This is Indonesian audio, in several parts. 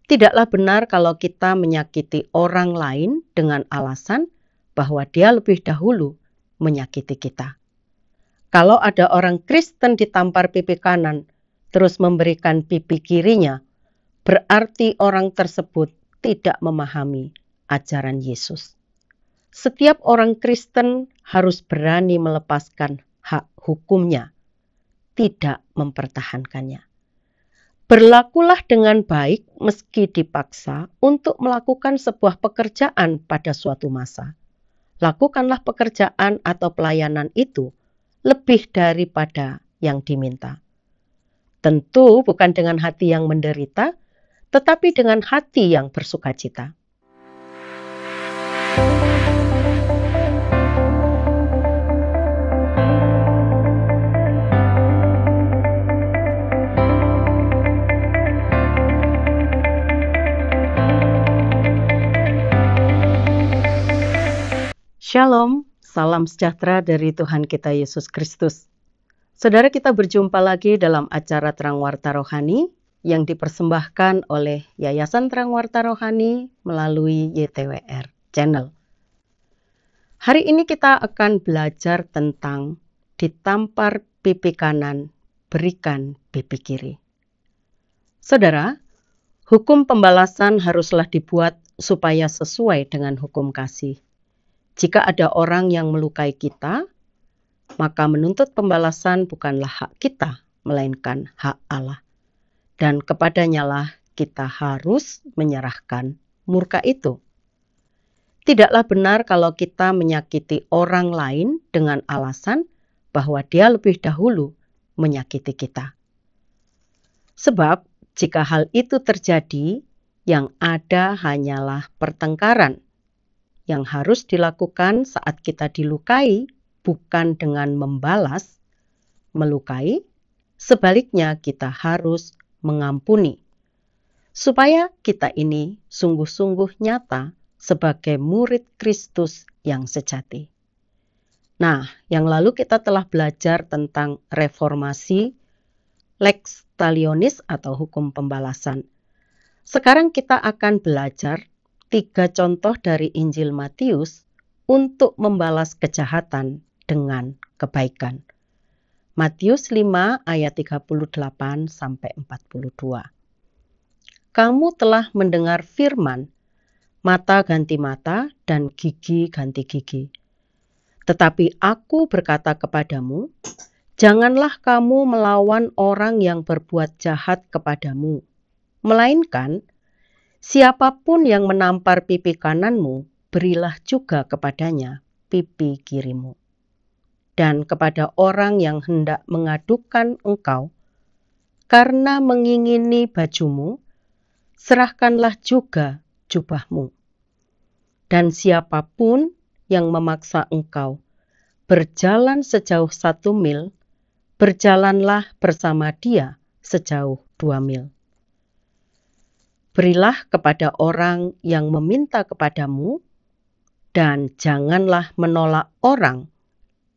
Tidaklah benar kalau kita menyakiti orang lain dengan alasan bahwa dia lebih dahulu menyakiti kita. Kalau ada orang Kristen ditampar pipi kanan, terus memberikan pipi kirinya, berarti orang tersebut tidak memahami ajaran Yesus. Setiap orang Kristen harus berani melepaskan hak hukumnya, tidak mempertahankannya. Berlakulah dengan baik meski dipaksa untuk melakukan sebuah pekerjaan pada suatu masa. Lakukanlah pekerjaan atau pelayanan itu lebih daripada yang diminta. Tentu bukan dengan hati yang menderita, tetapi dengan hati yang bersukacita. Shalom, salam sejahtera dari Tuhan kita Yesus Kristus. Saudara, kita berjumpa lagi dalam acara Terang Warta Rohani yang dipersembahkan oleh Yayasan Terang Warta Rohani melalui YTWR Channel. Hari ini kita akan belajar tentang ditampar pipi kanan, berikan pipi kiri. Saudara, hukum pembalasan haruslah dibuat supaya sesuai dengan hukum kasih. Jika ada orang yang melukai kita, maka menuntut pembalasan bukanlah hak kita, melainkan hak Allah. Dan kepadanya lah kita harus menyerahkan murka itu. Tidaklah benar kalau kita menyakiti orang lain dengan alasan bahwa dia lebih dahulu menyakiti kita. Sebab jika hal itu terjadi, yang ada hanyalah pertengkaran. Yang harus dilakukan saat kita dilukai bukan dengan membalas, melukai, sebaliknya kita harus mengampuni. Supaya kita ini sungguh-sungguh nyata sebagai murid Kristus yang sejati. Nah, yang lalu kita telah belajar tentang reformasi, lex talionis atau hukum pembalasan. Sekarang kita akan belajar 3 contoh dari Injil Matius untuk membalas kejahatan dengan kebaikan. Matius 5 ayat 38 sampai 42. Kamu telah mendengar firman, mata ganti mata dan gigi ganti gigi. Tetapi aku berkata kepadamu, janganlah kamu melawan orang yang berbuat jahat kepadamu, melainkan siapapun yang menampar pipi kananmu, berilah juga kepadanya pipi kirimu. Dan kepada orang yang hendak mengadukan engkau, karena mengingini bajumu, serahkanlah juga jubahmu. Dan siapapun yang memaksa engkau berjalan sejauh 1 mil, berjalanlah bersama dia sejauh 2 mil. Berilah kepada orang yang meminta kepadamu, dan janganlah menolak orang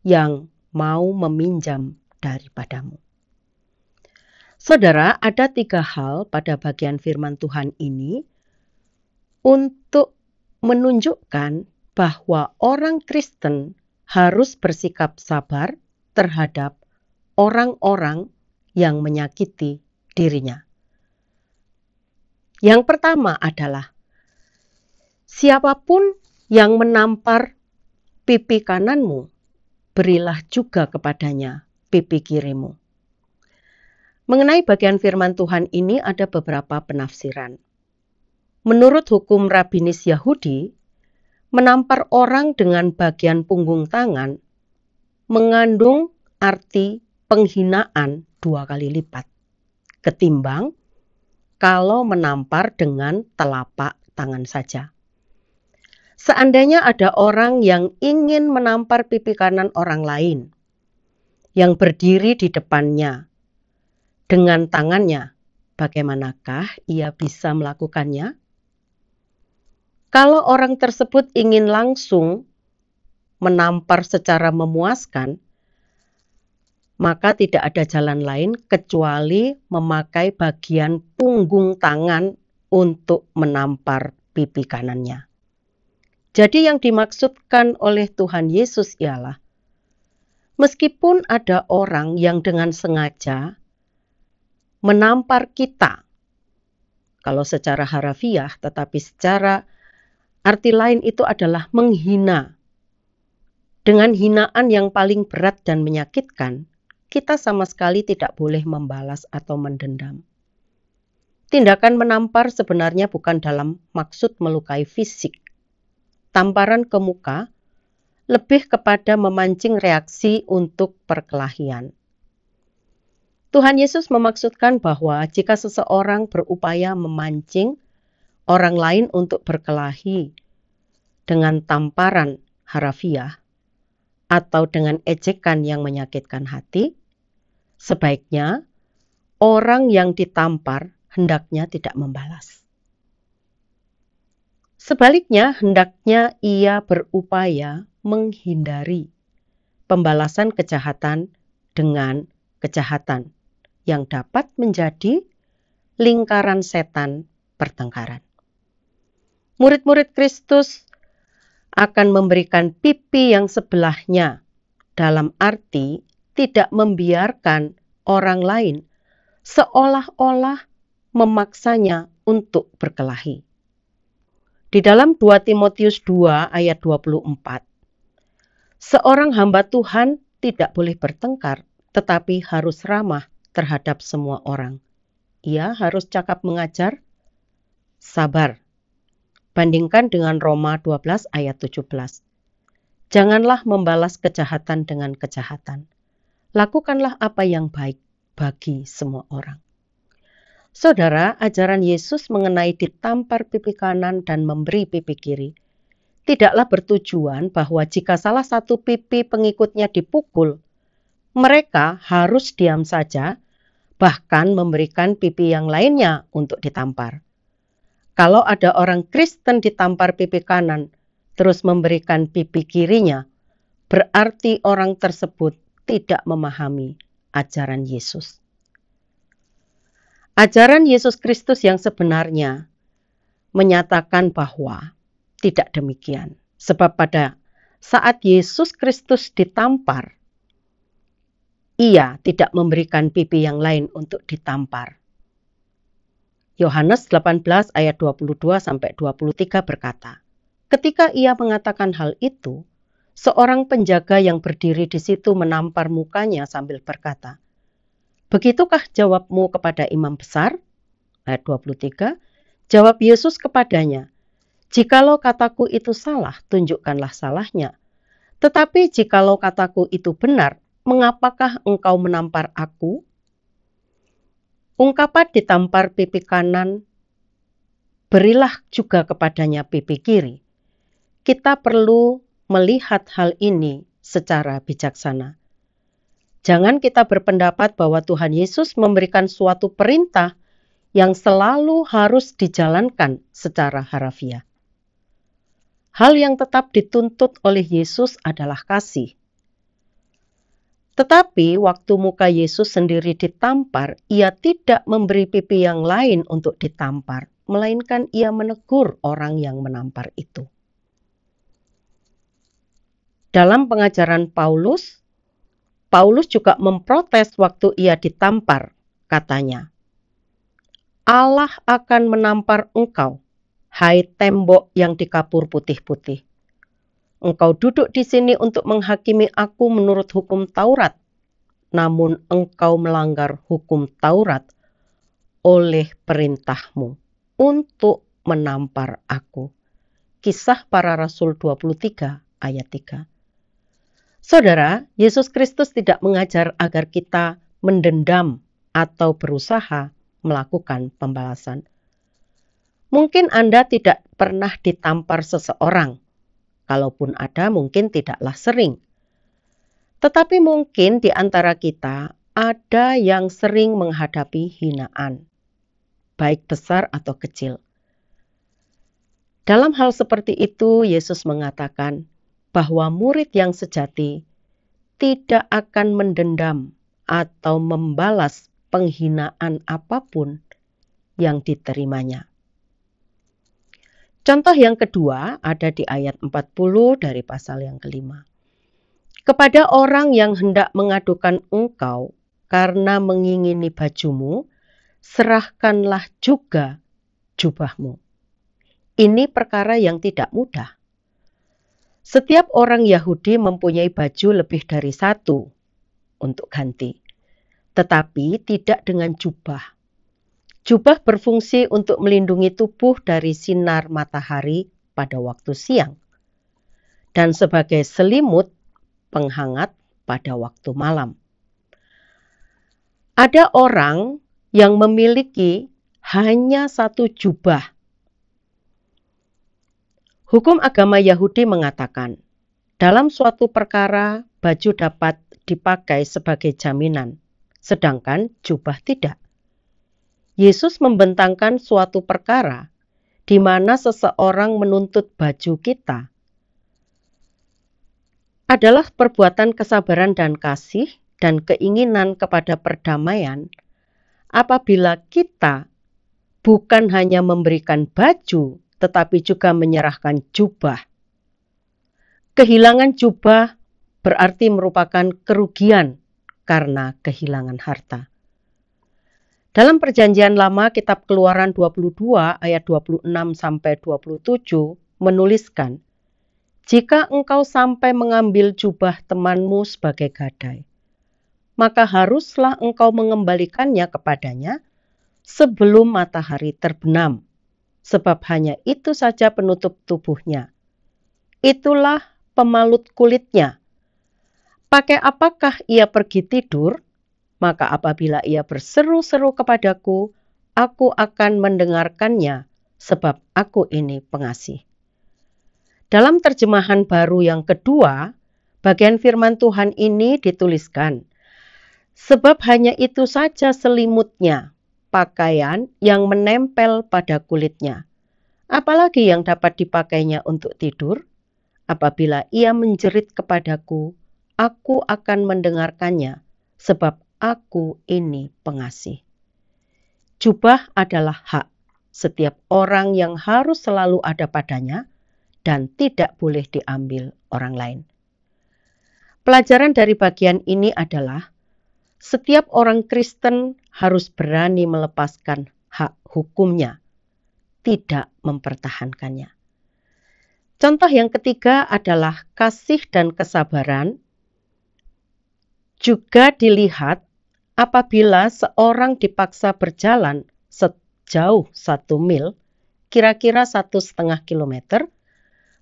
yang mau meminjam daripadamu. Saudara, ada 3 hal pada bagian firman Tuhan ini untuk menunjukkan bahwa orang Kristen harus bersikap sabar terhadap orang-orang yang menyakiti dirinya. Yang pertama adalah, siapapun yang menampar pipi kananmu, berilah juga kepadanya pipi kirimu. Mengenai bagian firman Tuhan ini ada beberapa penafsiran. Menurut hukum rabinis Yahudi, menampar orang dengan bagian punggung tangan mengandung arti penghinaan 2 kali lipat, ketimbang kalau menampar dengan telapak tangan saja. Seandainya ada orang yang ingin menampar pipi kanan orang lain, yang berdiri di depannya dengan tangannya, bagaimanakah ia bisa melakukannya? Kalau orang tersebut ingin langsung menampar secara memuaskan, maka tidak ada jalan lain kecuali memakai bagian punggung tangan untuk menampar pipi kanannya. Jadi yang dimaksudkan oleh Tuhan Yesus ialah, meskipun ada orang yang dengan sengaja menampar kita, kalau secara harafiah, tetapi secara arti lain itu adalah menghina. Dengan hinaan yang paling berat dan menyakitkan, kita sama sekali tidak boleh membalas atau mendendam. Tindakan menampar sebenarnya bukan dalam maksud melukai fisik. Tamparan ke muka lebih kepada memancing reaksi untuk perkelahian. Tuhan Yesus memaksudkan bahwa jika seseorang berupaya memancing orang lain untuk berkelahi dengan tamparan harafiah atau dengan ejekan yang menyakitkan hati, sebaiknya orang yang ditampar hendaknya tidak membalas. Sebaliknya, hendaknya ia berupaya menghindari pembalasan kejahatan dengan kejahatan yang dapat menjadi lingkaran setan pertengkaran. Murid-murid Kristus akan memberikan pipi yang sebelahnya, dalam arti tidak membiarkan orang lain seolah-olah memaksanya untuk berkelahi. Di dalam 2 Timotius 2 ayat 24, seorang hamba Tuhan tidak boleh bertengkar, tetapi harus ramah terhadap semua orang. Ia harus cakap mengajar, sabar. Bandingkan dengan Roma 12 ayat 17. Janganlah membalas kejahatan dengan kejahatan. Lakukanlah apa yang baik bagi semua orang. Saudara, ajaran Yesus mengenai ditampar pipi kanan dan memberi pipi kiri tidaklah bertujuan bahwa jika salah satu pipi pengikutnya dipukul, mereka harus diam saja, bahkan memberikan pipi yang lainnya untuk ditampar. Kalau ada orang Kristen ditampar pipi kanan, terus memberikan pipi kirinya, berarti orang tersebut tidak memahami ajaran Yesus. Ajaran Yesus Kristus yang sebenarnya menyatakan bahwa tidak demikian. Sebab pada saat Yesus Kristus ditampar, ia tidak memberikan pipi yang lain untuk ditampar. Yohanes 18 ayat 22-23 berkata, ketika ia mengatakan hal itu, seorang penjaga yang berdiri di situ menampar mukanya sambil berkata, begitukah jawabmu kepada imam besar? Ayat 23, jawab Yesus kepadanya, jikalau kataku itu salah, tunjukkanlah salahnya. Tetapi jikalau kataku itu benar, mengapakah engkau menampar aku? Ungkapan ditampar pipi kanan, berilah juga kepadanya pipi kiri. Kita perlu melihat hal ini secara bijaksana. Jangan kita berpendapat bahwa Tuhan Yesus memberikan suatu perintah yang selalu harus dijalankan secara harafiah. Hal yang tetap dituntut oleh Yesus adalah kasih. Tetapi waktu muka Yesus sendiri ditampar, ia tidak memberi pipi yang lain untuk ditampar, melainkan ia menegur orang yang menampar itu. Dalam pengajaran Paulus juga memprotes waktu ia ditampar, katanya, Allah akan menampar engkau, hai tembok yang dikapur putih-putih. Engkau duduk di sini untuk menghakimi aku menurut hukum Taurat, namun engkau melanggar hukum Taurat oleh perintahmu untuk menampar aku. Kisah Para Rasul 23 ayat 3. Saudara, Yesus Kristus tidak mengajar agar kita mendendam atau berusaha melakukan pembalasan. Mungkin Anda tidak pernah ditampar seseorang. Kalaupun ada, mungkin tidaklah sering. Tetapi mungkin di antara kita ada yang sering menghadapi hinaan, baik besar atau kecil. Dalam hal seperti itu, Yesus mengatakan bahwa murid yang sejati tidak akan mendendam atau membalas penghinaan apapun yang diterimanya. Contoh yang kedua ada di ayat 40 dari pasal yang kelima. Kepada orang yang hendak mengadukan engkau karena mengingini bajumu, serahkanlah juga jubahmu. Ini perkara yang tidak mudah. Setiap orang Yahudi mempunyai baju lebih dari satu untuk ganti, tetapi tidak dengan jubah. Jubah berfungsi untuk melindungi tubuh dari sinar matahari pada waktu siang dan sebagai selimut penghangat pada waktu malam. Ada orang yang memiliki hanya satu jubah. Hukum agama Yahudi mengatakan, dalam suatu perkara baju dapat dipakai sebagai jaminan, sedangkan jubah tidak. Yesus membentangkan suatu perkara di mana seseorang menuntut baju kita adalah perbuatan kesabaran dan kasih dan keinginan kepada perdamaian apabila kita bukan hanya memberikan baju tetapi juga menyerahkan jubah. Kehilangan jubah berarti merupakan kerugian karena kehilangan harta. Dalam Perjanjian Lama, kitab Keluaran 22 ayat 26 sampai 27 menuliskan, jika engkau sampai mengambil jubah temanmu sebagai gadai, maka haruslah engkau mengembalikannya kepadanya sebelum matahari terbenam, sebab hanya itu saja penutup tubuhnya. Itulah pemalut kulitnya. Pakai apakah ia pergi tidur? Maka apabila ia berseru-seru kepadaku, aku akan mendengarkannya, sebab aku ini pengasih. Dalam terjemahan baru yang kedua, bagian firman Tuhan ini dituliskan, sebab hanya itu saja selimutnya, pakaian yang menempel pada kulitnya. Apalagi yang dapat dipakainya untuk tidur? Apabila ia menjerit kepadaku, aku akan mendengarkannya, sebab aku ini pengasih. Jubah adalah hak setiap orang yang harus selalu ada padanya dan tidak boleh diambil orang lain. Pelajaran dari bagian ini adalah setiap orang Kristen harus berani melepaskan hak hukumnya, tidak mempertahankannya. Contoh yang ketiga adalah kasih dan kesabaran juga dilihat apabila seorang dipaksa berjalan sejauh 1 mil, kira-kira 1,5 kilometer,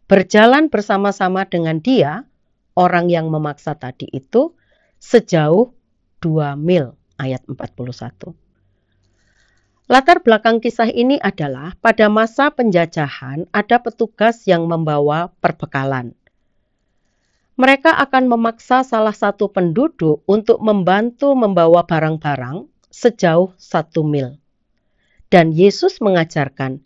berjalan bersama-sama dengan dia, orang yang memaksa tadi itu, sejauh 2 mil, ayat 41. Latar belakang kisah ini adalah pada masa penjajahan ada petugas yang membawa perbekalan. Mereka akan memaksa salah satu penduduk untuk membantu membawa barang-barang sejauh 1 mil. Dan Yesus mengajarkan,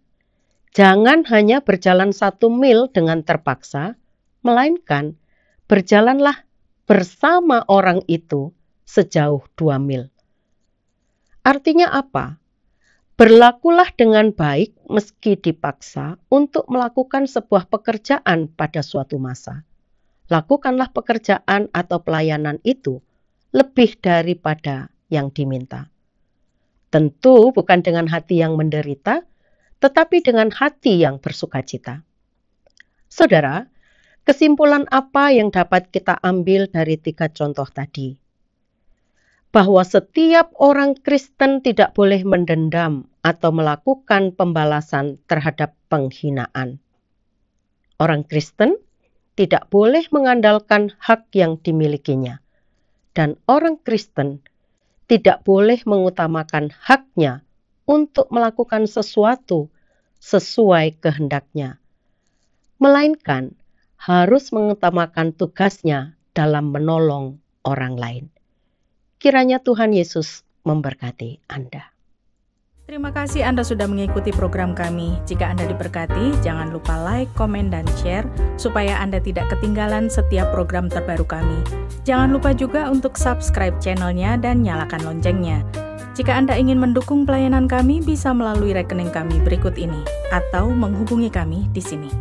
jangan hanya berjalan 1 mil dengan terpaksa, melainkan berjalanlah bersama orang itu sejauh 2 mil. Artinya apa? Berlakulah dengan baik meski dipaksa untuk melakukan sebuah pekerjaan pada suatu masa. Lakukanlah pekerjaan atau pelayanan itu lebih daripada yang diminta. Tentu bukan dengan hati yang menderita, tetapi dengan hati yang bersukacita. Saudara, kesimpulan apa yang dapat kita ambil dari 3 contoh tadi? Bahwa setiap orang Kristen tidak boleh mendendam atau melakukan pembalasan terhadap penghinaan. Orang Kristen tidak boleh mengandalkan hak yang dimilikinya. Dan orang Kristen tidak boleh mengutamakan haknya untuk melakukan sesuatu sesuai kehendaknya. Melainkan harus mengutamakan tugasnya dalam menolong orang lain. Kiranya Tuhan Yesus memberkati Anda. Terima kasih Anda sudah mengikuti program kami. Jika Anda diberkati, jangan lupa like, komen, dan share supaya Anda tidak ketinggalan setiap program terbaru kami. Jangan lupa juga untuk subscribe channelnya dan nyalakan loncengnya. Jika Anda ingin mendukung pelayanan kami, bisa melalui rekening kami berikut ini, atau menghubungi kami di sini.